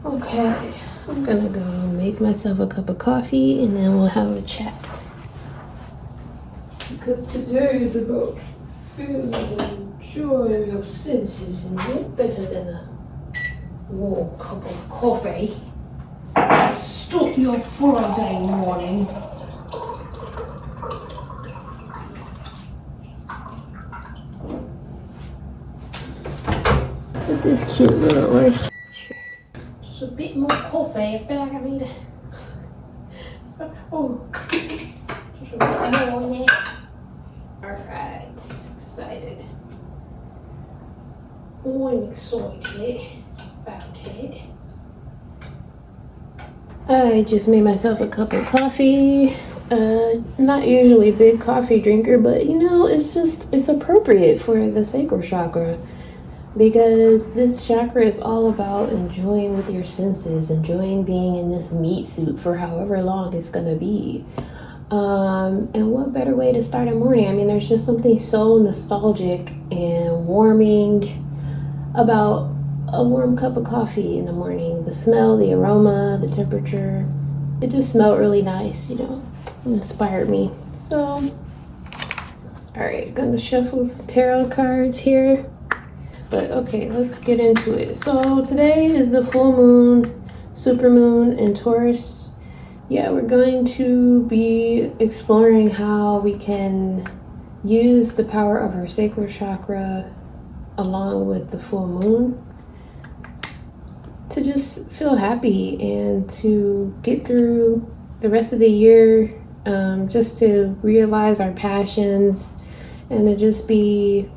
Okay, I'm gonna go make myself a cup of coffee and then we'll have a chat. Because today is about feeling and enjoying your senses, and what better than a warm cup of coffee to start your Friday morning. With this cute little one. Just a bit more coffee. I feel like I need just a bit more in there. Alright, excited. I'm excited about it. I just made myself a cup of coffee. Not usually a big coffee drinker, but you know, it's appropriate for the sacral chakra. Because this chakra is all about enjoying with your senses, enjoying being in this meat suit for however long it's gonna be. And what better way to start a morning? I mean, there's just something so nostalgic and warming about a warm cup of coffee in the morning. The smell, the aroma, the temperature. It just smelled really nice, you know. It inspired me. So, all right, gonna shuffle some tarot cards here. But okay, let's get into it. So today is the full moon, super moon in Taurus. Yeah, we're going to be exploring how we can use the power of our sacral chakra along with the full moon to just feel happy and to get through the rest of the year, just to realize our passions and to just be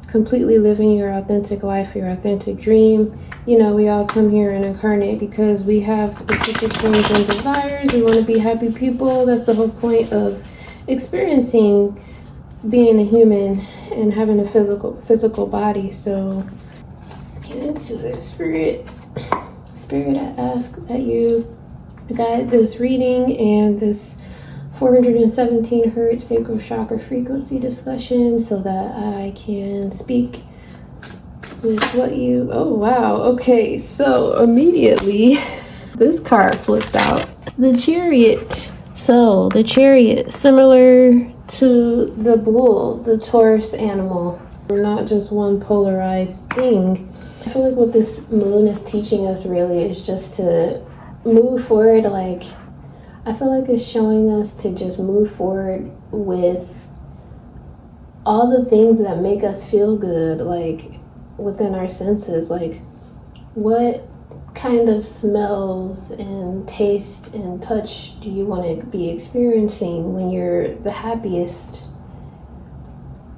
completely living your authentic life, your authentic dream. You know, we all come here and incarnate because we have specific dreams and desires. We want to be happy people. That's the whole point of experiencing being a human and having a physical body. So let's get into it. Spirit, I ask that you guide this reading and this 417 hertz sacral chakra frequency discussion so that I can speak with what you... Oh, wow. Okay, so immediately this card flipped out. The Chariot. So, the Chariot, similar to the bull, the Taurus animal. Not just one polarized thing. I feel like what this moon is teaching us really is just to move forward. Like, I feel like it's showing us to just move forward with all the things that make us feel good, like within our senses. Like, what kind of smells and taste and touch do you want to be experiencing when you're the happiest?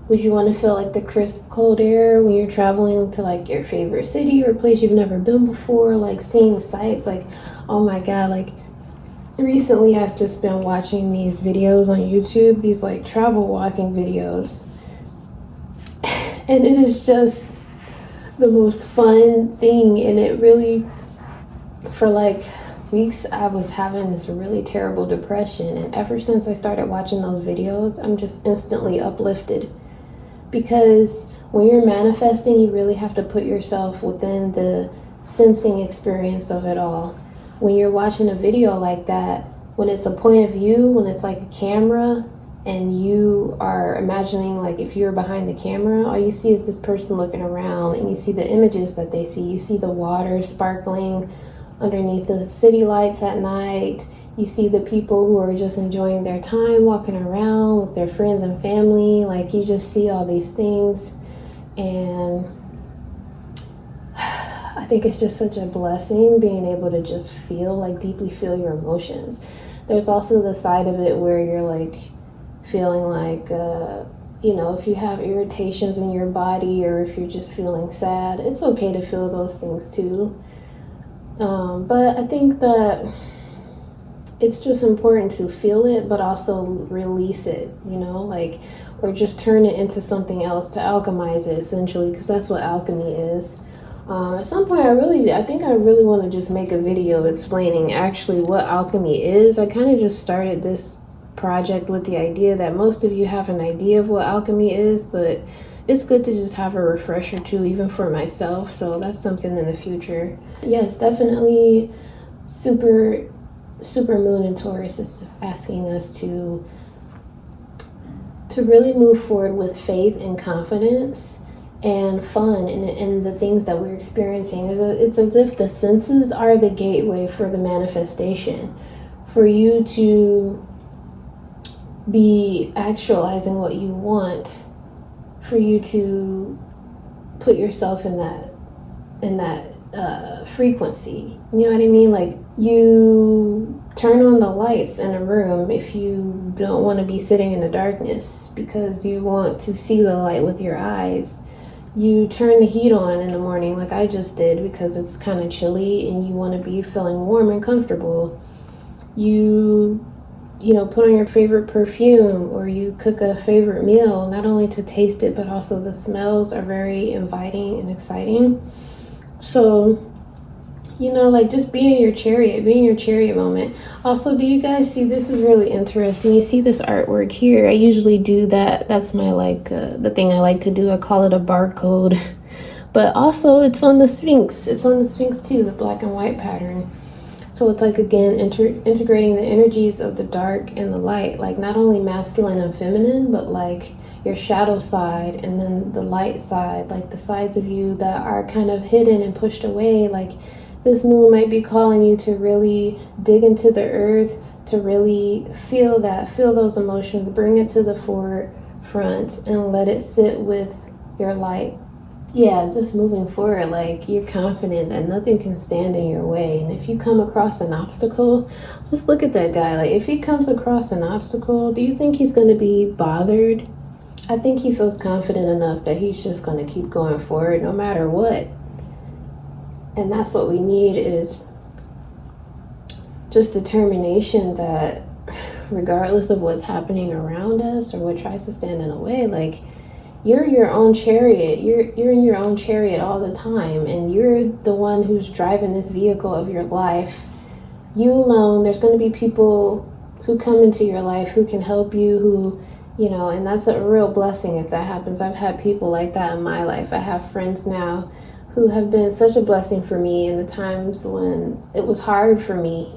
Would you want to feel like the crisp cold air when you're traveling to like your favorite city or place you've never been before, like seeing sights? Like, oh my god, like recently I've just been watching these videos on YouTube, these like travel walking videos, and it is just the most fun thing. And it really, for like weeks, I was having this really terrible depression, and ever since I started watching those videos, I'm just instantly uplifted. Because when you're manifesting, you really have to put yourself within the sensing experience of it all. When you're watching a video like that, when it's a point of view, when it's like a camera, and you are imagining like if you're behind the camera, all you see is this person looking around, and you see the images that they see. You see the water sparkling underneath the city lights at night. You see the people who are just enjoying their time walking around with their friends and family. Like, you just see all these things, and I think it's just such a blessing being able to just feel, like deeply feel your emotions. There's also the side of it where you're like feeling like, you know, if you have irritations in your body or if you're just feeling sad, it's okay to feel those things too. But I think that it's just important to feel it, but also release it, you know, like, or just turn it into something else, to alchemize it essentially, because that's what alchemy is. At some point, I think I really want to just make a video explaining actually what alchemy is. I kind of just started this project with the idea that most of you have an idea of what alchemy is, but it's good to just have a refresher too, even for myself. So that's something in the future. Yes, definitely super moon in Taurus is just asking us to really move forward with faith and confidence and fun in the things that we're experiencing. It's as if the senses are the gateway for the manifestation, for you to be actualizing what you want, for you to put yourself in that frequency. You know what I mean? Like, you turn on the lights in a room if you don't want to be sitting in the darkness because you want to see the light with your eyes. You turn the heat on in the morning like I just did because it's kind of chilly and you want to be feeling warm and comfortable. You put on your favorite perfume, or you cook a favorite meal, not only to taste it, but also the smells are very inviting and exciting. So, like, just be in your chariot moment. Also, do you guys see, this is really interesting. You see this artwork here? I usually do that. That's my, the thing I like to do. I call it a barcode. But also, it's on the Sphinx. It's on the Sphinx too, the black and white pattern. So it's like, again, integrating the energies of the dark and the light, like not only masculine and feminine, but like your shadow side and then the light side, like the sides of you that are kind of hidden and pushed away. Like, this moon might be calling you to really dig into the earth, to really feel those emotions, bring it to the forefront and let it sit with your light. Yeah, just moving forward, like, you're confident that nothing can stand in your way. And if you come across an obstacle, just look at that guy. Like, if he comes across an obstacle, do you think he's going to be bothered? I think he feels confident enough that he's just going to keep going forward no matter what. And that's what we need, is just determination that regardless of what's happening around us or what tries to stand in the way, like, you're your own chariot. You're in your own chariot all the time, and you're the one who's driving this vehicle of your life. You alone. There's going to be people who come into your life who can help you, who, and that's a real blessing if that happens. I've had people like that in my life. I have friends now who have been such a blessing for me in the times when it was hard for me,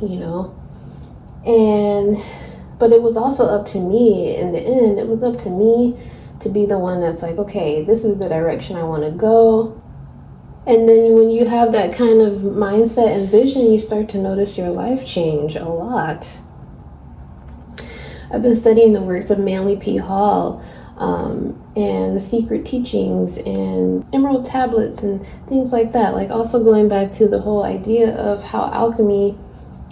but it was also up to me in the end. It was up to me to be the one that's like, okay, this is the direction I want to go. And then when you have that kind of mindset and vision, you start to notice your life change a lot. I've been studying the works of Manly P. Hall, and the secret teachings and emerald tablets and things like that. Like, also going back to the whole idea of how alchemy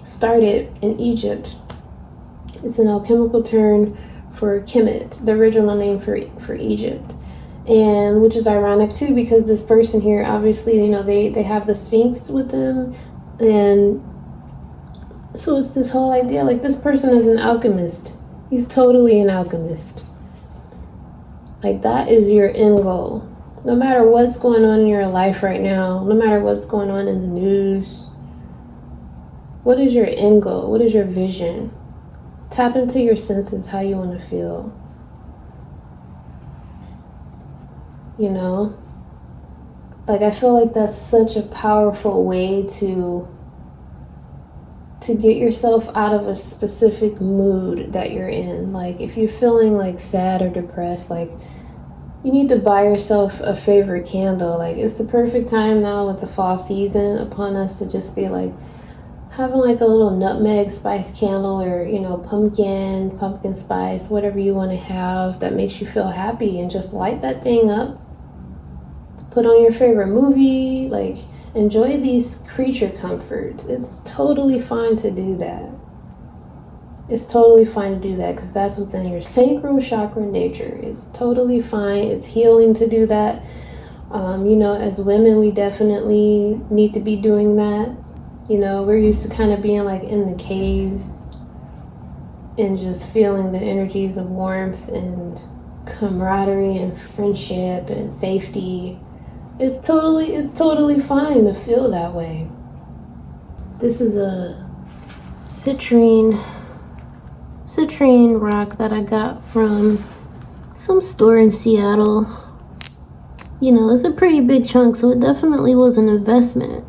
started in Egypt. It's an alchemical term for Kemet, the original name for Egypt. And which is ironic too, because this person here, obviously, they have the Sphinx with them. And so it's this whole idea, like, this person is an alchemist. He's totally an alchemist. Like, that is your end goal. No matter what's going on in your life right now, no matter what's going on in the news, what is your end goal? What is your vision? Tap into your senses, how you want to feel. Like, I feel like that's such a powerful way to get yourself out of a specific mood that you're in. Like, if you're feeling like sad or depressed, like, you need to buy yourself a favorite candle. Like, it's the perfect time now with the fall season upon us to just be like having like a little nutmeg spice candle, or pumpkin spice, whatever you want to have that makes you feel happy, and just light that thing up. Put on your favorite movie, like, enjoy these creature comforts. It's totally fine to do that. It's totally fine to do that, because that's within your sacral chakra nature. It's totally fine. It's healing to do that. As women, we definitely need to be doing that. We're used to kind of being like in the caves and just feeling the energies of warmth and camaraderie and friendship and safety. It's totally fine to feel that way. This is a citrine rock that I got from some store in Seattle. You know, it's a pretty big chunk, so it definitely was an investment.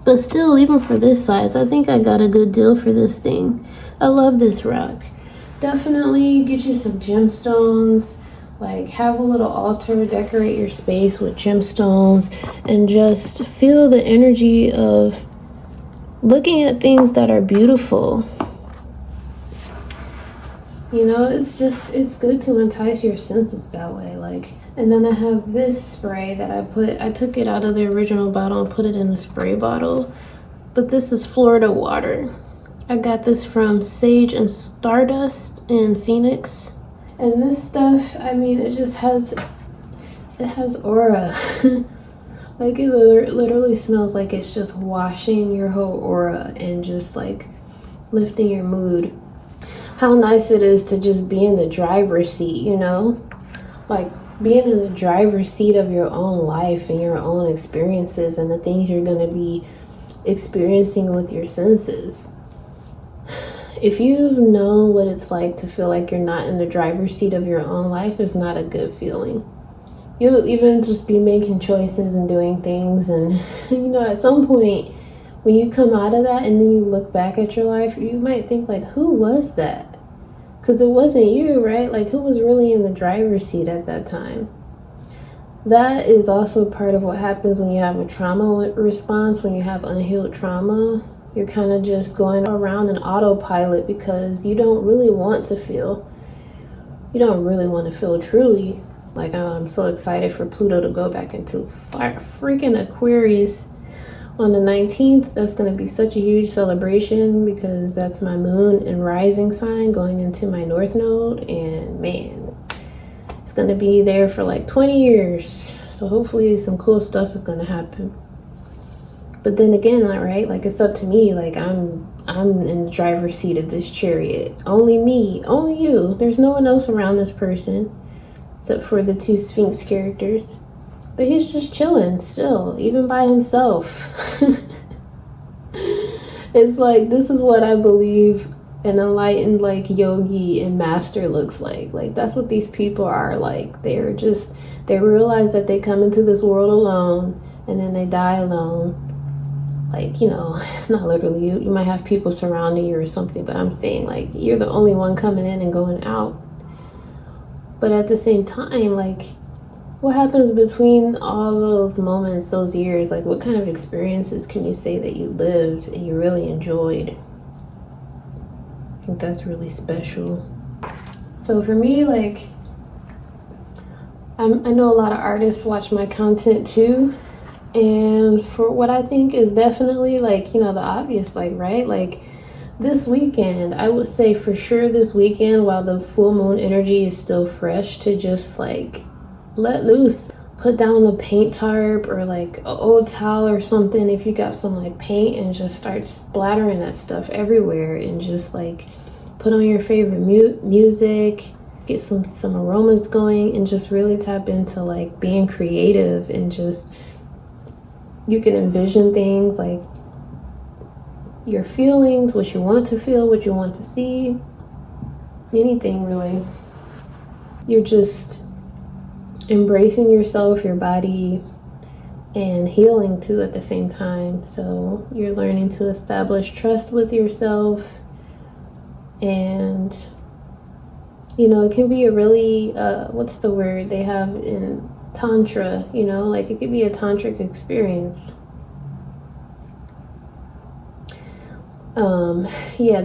But still, even for this size, I think I got a good deal for this thing. I love this rock. Definitely get you some gemstones. Like, have a little altar, decorate your space with gemstones, and just feel the energy of looking at things that are beautiful. You know, it's good to entice your senses that way. Like, and then I have this spray that I took it out of the original bottle and put it in the spray bottle. But this is Florida water. I got this from Sage and Stardust in Phoenix. And this stuff, I mean, it has aura. Like, it literally smells like it's just washing your whole aura and just like lifting your mood. How nice it is to just be in the driver's seat, you know? Like, being in the driver's seat of your own life and your own experiences and the things you're going to be experiencing with your senses. If you've known what it's like to feel like you're not in the driver's seat of your own life, it's not a good feeling. You'll even just be making choices and doing things, and you know, at some point when you come out of that and then you look back at your life, you might think like, who was that? Because it wasn't you, right? Like, who was really in the driver's seat at that time? That is also part of what happens when you have a trauma response, when you have unhealed trauma. You're kind of just going around in autopilot because you don't really want to feel. You don't really want to feel truly. Like, I'm so excited for Pluto to go back into freaking Aquarius on the 19th. That's going to be such a huge celebration because that's my moon and rising sign going into my north node. And man, it's going to be there for like 20 years. So hopefully some cool stuff is going to happen. But then again, right, like, it's up to me. Like, I'm in the driver's seat of this chariot. Only me, only you. There's no one else around this person except for the two Sphinx characters. But he's just chilling still, even by himself. It's like, this is what I believe an enlightened, like, yogi and master looks like. Like, that's what these people are like. They realize that they come into this world alone and then they die alone. Like, you know, not literally, you might have people surrounding you or something, but I'm saying, like, you're the only one coming in and going out. But at the same time, like, what happens between all those moments, those years? Like, what kind of experiences can you say that you lived and you really enjoyed? I think that's really special. So for me, like, I know a lot of artists watch my content too. And for what I think is definitely, like, you know, the obvious, like, right? Like, this weekend, I would say for sure this weekend, while the full moon energy is still fresh, to just, like, let loose. Put down a paint tarp or, like, an old towel or something if you got some, like, paint, and just start splattering that stuff everywhere. And just, like, put on your favorite music, get some aromas going, and just really tap into, like, being creative. And just, you can envision things like your feelings, what you want to feel, what you want to see, anything really. You're just embracing yourself, your body, and healing too at the same time. So you're learning to establish trust with yourself. And, you know, it can be a really, what's the word they have in Tantra, you know, like, it could be a tantric experience. Yeah,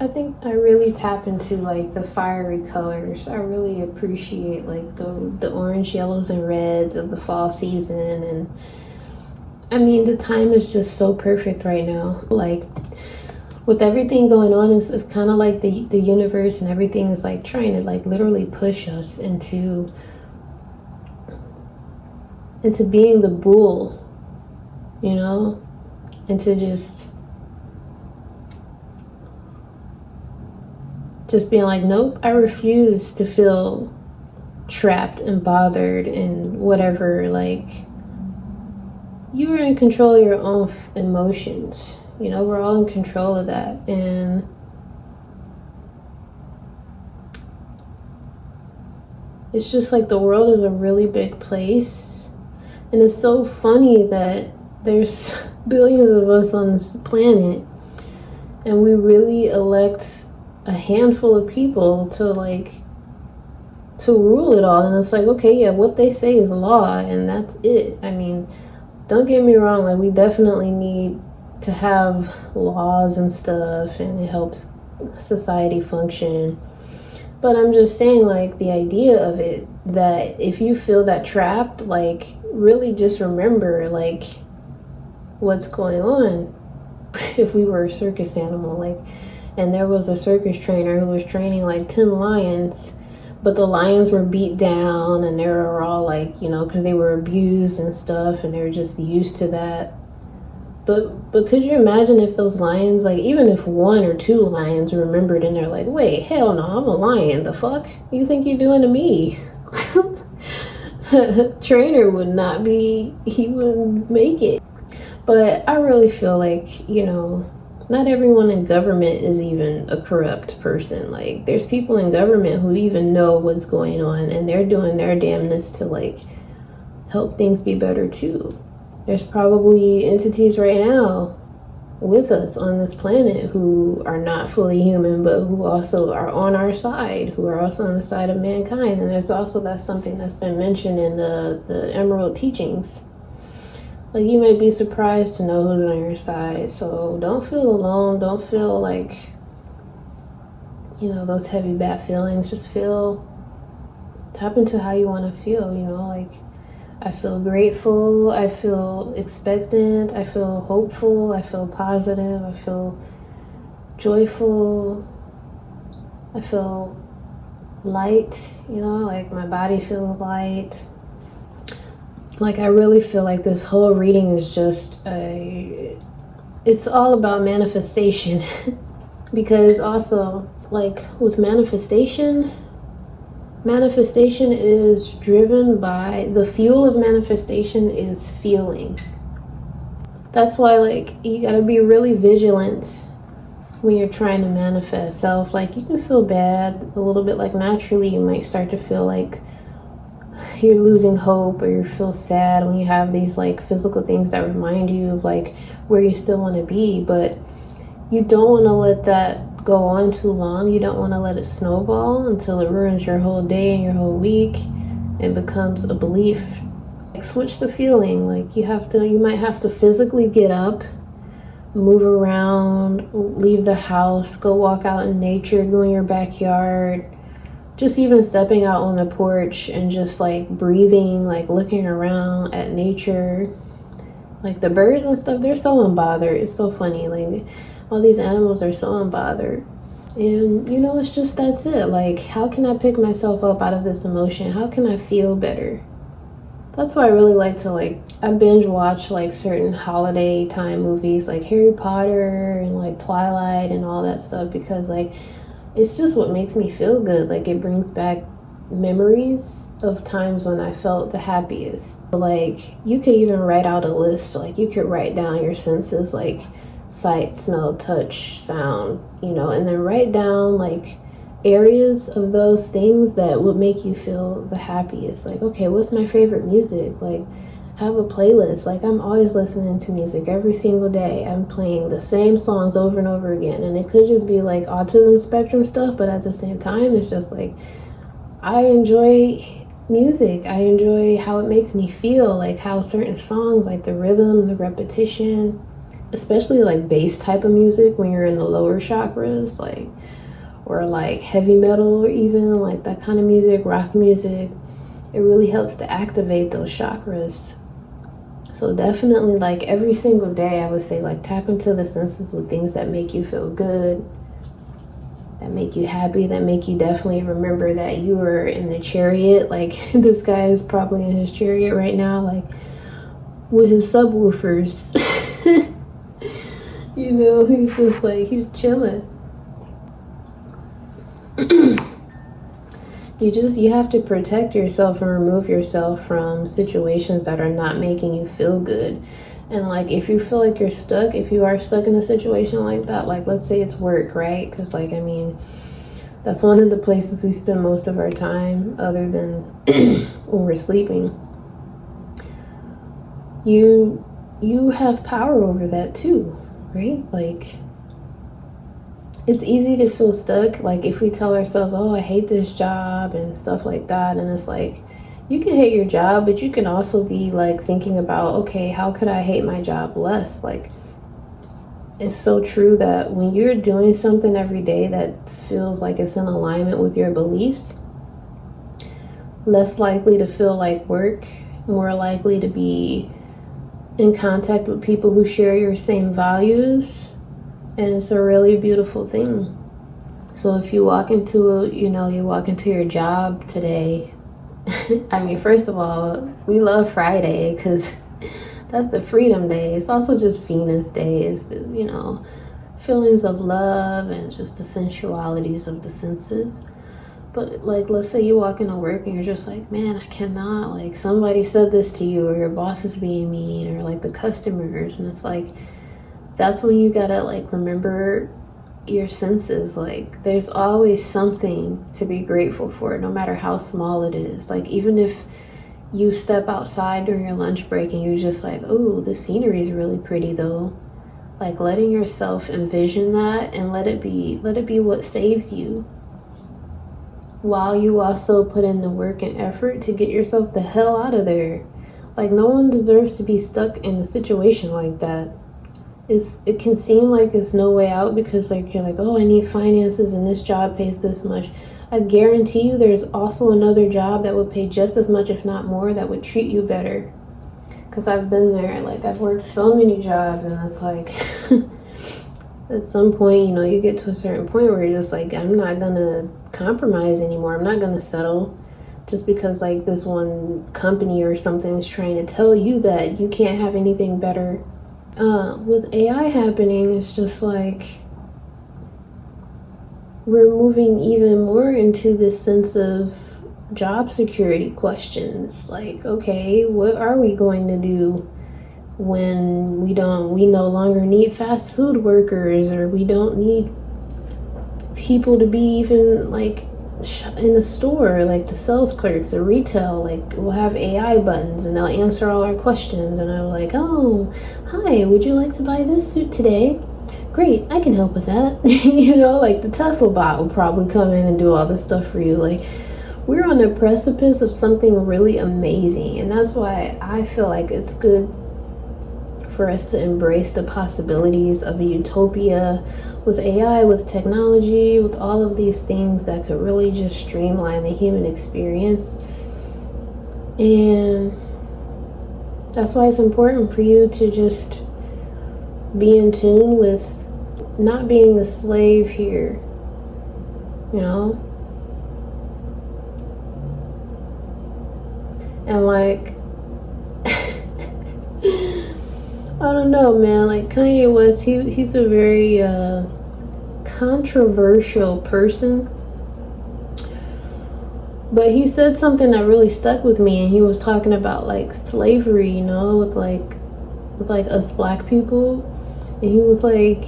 I think I really tap into, like, the fiery colors. I really appreciate, like, the orange, yellows, and reds of the fall season. And I mean, the time is just so perfect right now. Like, with everything going on, it's kind of like the universe and everything is, like, trying to, like, literally push us into being the bull, you know, and to just being like, nope, I refuse to feel trapped and bothered and whatever. Like, you are in control of your own emotions. You know, we're all in control of that. And It's just like the world is a really big place. And it's so funny that there's billions of us on this planet, and we really elect a handful of people to rule it all. And it's like, okay, yeah, what they say is law, and that's it. I mean, don't get me wrong, like, we definitely need to have laws and stuff, and it helps society function. But I'm just saying, like, the idea of it, that if you feel that trapped, like, really just remember, like, what's going on. If we were a circus animal, like, and there was a circus trainer who was training like 10 lions, but the lions were beat down, and they were all like, you know, because they were abused and stuff, and they were just used to that. But could you imagine if those lions, like, even if 1 or 2 lions remembered, and they're like, wait, hell no, I'm a lion, the fuck you think you're doing to me? Trainer would not be, he wouldn't make it. But I really feel like, you know, not everyone in government is even a corrupt person. Like, there's people in government who even know what's going on, and they're doing their damnness to, like, help things be better too. There's probably entities right now with us on this planet who are not fully human, but who also are on our side, who are also on the side of mankind. And there's also, that's something that's been mentioned in the Emerald teachings. Like, you might be surprised to know who's on your side. So don't feel alone. Don't feel like, you know, those heavy bad feelings. Just tap into how you want to feel, you know, like, I feel grateful, I feel expectant, I feel hopeful, I feel positive, I feel joyful, I feel light, you know, like my body feels light. Like, I really feel like this whole reading is just it's all about manifestation. Because also, like, with manifestation is driven by, the fuel of manifestation is feeling. That's why, like, you gotta be really vigilant when you're trying to manifest self. Like, you can feel bad a little bit, like, naturally you might start to feel like you're losing hope, or you feel sad when you have these, like, physical things that remind you of, like, where you still want to be. But you don't want to let that go on too long. You don't want to let it snowball until it ruins your whole day and your whole week and becomes a belief. Like, switch the feeling. Like, you might have to physically get up, move around, leave the house, go walk out in nature, go in your backyard, just even stepping out on the porch and just, like, breathing, like, looking around at nature. Like, the birds and stuff, they're so unbothered. It's so funny. Like, all these animals are so unbothered. And, you know, it's just, that's it. Like, how can I pick myself up out of this emotion? How can I feel better? That's why I really like to, like, I binge watch, like, certain holiday time movies, like Harry Potter and, like, Twilight and all that stuff, because, like, it's just what makes me feel good. Like, it brings back memories of times when I felt the happiest. Like, you could even write out a list. Like, you could write down your senses, like sight, smell, touch, sound, you know, and then write down, like, areas of those things that would make you feel the happiest. Like, okay, what's my favorite music? Like, have a playlist. Like, I'm always listening to music every single day. I'm playing the same songs over and over again. And it could just be, like, autism spectrum stuff, but at the same time, it's just, like, I enjoy music. I enjoy how it makes me feel, like, how certain songs, like the rhythm, the repetition, especially, like, bass type of music when you're in the lower chakras, like, or, like, heavy metal, or even, like, that kind of music, rock music, it really helps to activate those chakras. So definitely, like, every single day, I would say, like, tap into the senses with things that make you feel good, that make you happy, that make you definitely remember that you were in the chariot. Like, this guy is probably in his chariot right now, like, with his subwoofers. You know, he's just, like, he's chilling. You have to protect yourself and remove yourself from situations that are not making you feel good. And, like, if you feel like you're stuck, if you are stuck in a situation like that, like, let's say it's work, right? Because, like, I mean, That's one of the places we spend most of our time, other than when we're sleeping. You have power over that too, right? Like, it's easy to feel stuck. Like, if we tell ourselves, oh, I hate this job and stuff like that, and it's like, you can hate your job, but you can also be like thinking about, okay, how could I hate my job less? Like, it's so true that when you're doing something every day that feels like it's in alignment with your beliefs, less likely to feel like work, more likely to be in contact with people who share your same values, and it's a really beautiful thing. So if you walk into your job today, I mean, first of all, we love Friday because that's the freedom day. It's also just Venus days, feelings of love and just the sensualities of the senses. But like, let's say you walk into work and you're just like, man, I cannot, like, somebody said this to you, or your boss is being mean, or like the customers, and it's like, that's when you gotta like remember your senses. Like, there's always something to be grateful for, no matter how small it is. Like, even if you step outside during your lunch break and you're just like, oh, the scenery is really pretty though. Like, letting yourself envision that and let it be what saves you, while you also put in the work and effort to get yourself the hell out of there. Like, no one deserves to be stuck in a situation like that. It can seem like it's no way out because like you're like, oh, I need finances and this job pays this much. I guarantee you there's also another job that would pay just as much, if not more, that would treat you better. Because I've been there. Like, I've worked so many jobs, and it's like at some point, you get to a certain point where you're just like, I'm not gonna compromise anymore. I'm not gonna settle just because like this one company or something is trying to tell you that you can't have anything better. With AI happening, it's just like we're moving even more into this sense of job security questions. Like, okay, what are we going to do when we no longer need fast food workers, or we don't need people to be even like in the store, like the sales clerks or retail. Like, we'll have AI buttons and they'll answer all our questions, and I'm like, oh, hi, would you like to buy this suit today? Great, I can help with that. Like the Tesla bot will probably come in and do all this stuff for you. Like, we're on the precipice of something really amazing, and that's why I feel like it's good for us to embrace the possibilities of a utopia with AI, with technology, with all of these things that could really just streamline the human experience. And that's why it's important for you to just be in tune with not being a slave here, and like I don't know, man. Like, Kanye West, he's a very controversial person. But he said something that really stuck with me, and he was talking about like slavery, with us black people. And he was like,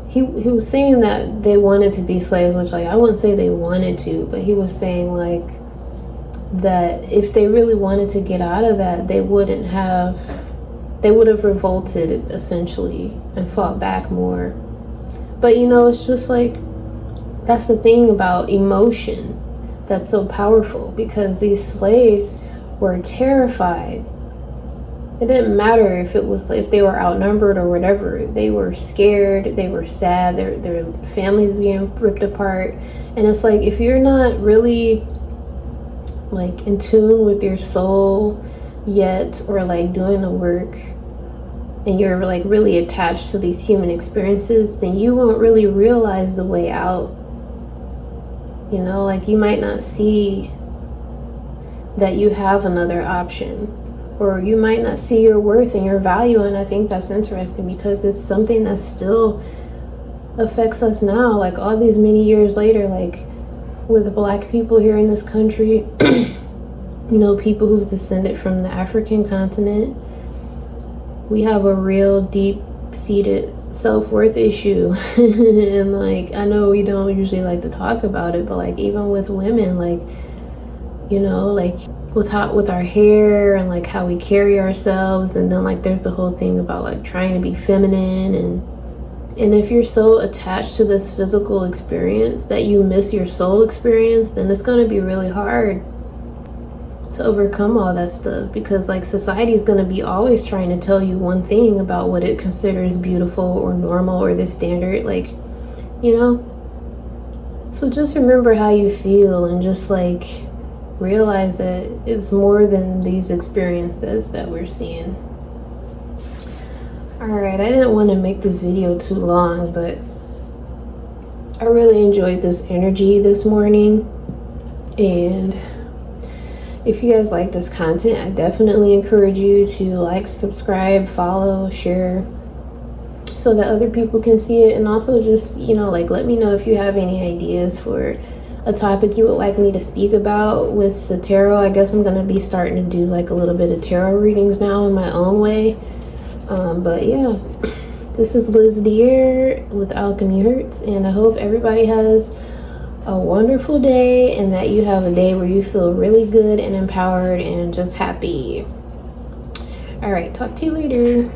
he was saying that they wanted to be slaves, which, like, I wouldn't say they wanted to, but he was saying like that if they really wanted to get out of that, they would have revolted essentially and fought back more. But it's just like, that's the thing about emotion that's so powerful, because these slaves were terrified. It didn't matter if they were outnumbered or whatever. They were scared, they were sad, their families being ripped apart. And it's like, if you're not really like in tune with your soul yet, or like doing the work, and you're like really attached to these human experiences, then you won't really realize the way out. Like, you might not see that you have another option, or you might not see your worth and your value. And I think that's interesting, because it's something that still affects us now, like all these many years later, like with the black people here in this country, people who've descended from the African continent. We have a real deep-seated self-worth issue. And like, I know we don't usually like to talk about it, but like even with women, like, you know, like with our hair and like how we carry ourselves, and then like there's the whole thing about like trying to be feminine, and if you're so attached to this physical experience that you miss your soul experience, then it's going to be really hard to overcome all that stuff, because like society is going to be always trying to tell you one thing about what it considers beautiful or normal or the standard, like, you know. So just remember how you feel, and just like realize that it's more than these experiences that we're seeing. Alright, I didn't want to make this video too long, but I really enjoyed this energy this morning. And if you guys like this content, I definitely encourage you to like, subscribe, follow, share, so that other people can see it. And also just, you know, like let me know if you have any ideas for a topic you would like me to speak about with the tarot. I guess I'm going to be starting to do like a little bit of tarot readings now in my own way. But yeah, this is Liz Deer with Alchemy Hurts, and I hope everybody has a wonderful day, and that you have a day where you feel really good and empowered and just happy. All right, talk to you later.